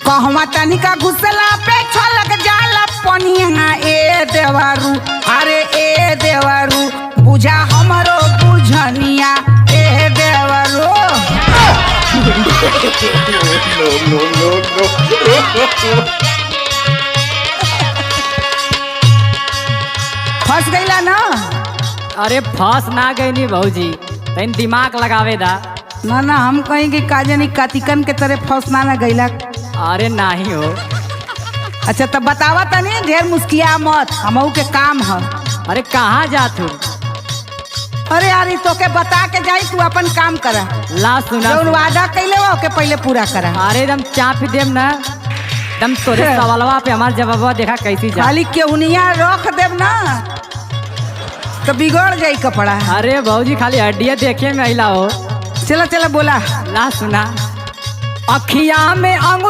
कहवा तनिका घुसला पे छलक जाला पनिया ए देवरू, अरे ए देवरू बुझा हमरो बुझनिया ए देवरू। फंस गईला ना? अरे फंस ना गई नी भौजी, तैन दिमाग लगावे दा। ना ना हम कहेंगे काजनी कातिकन के तरह फंस ना गईला। अरे नहीं हो। अच्छा तब बतावा तनी, ढेर मुस्किया मत, हमहू के काम है। अरे कहाँ जा तू? अरे यार तो के बता के जाई, तू अपन काम करा। ला सुना, जौन वादा कैले वो के पहले पूरा करा। अरे दम चाप देम ना, दम तोरे सवालवा पे हमार जवाबवा देखा कैसी जा। खाली केहुनिया रख देव ना तो बिगड़ जाई कपड़ा। अरे भौजी खाली हड्डिया देखे में अइला हो। चला चला बोला। ला सुना, अखिया में अंगूर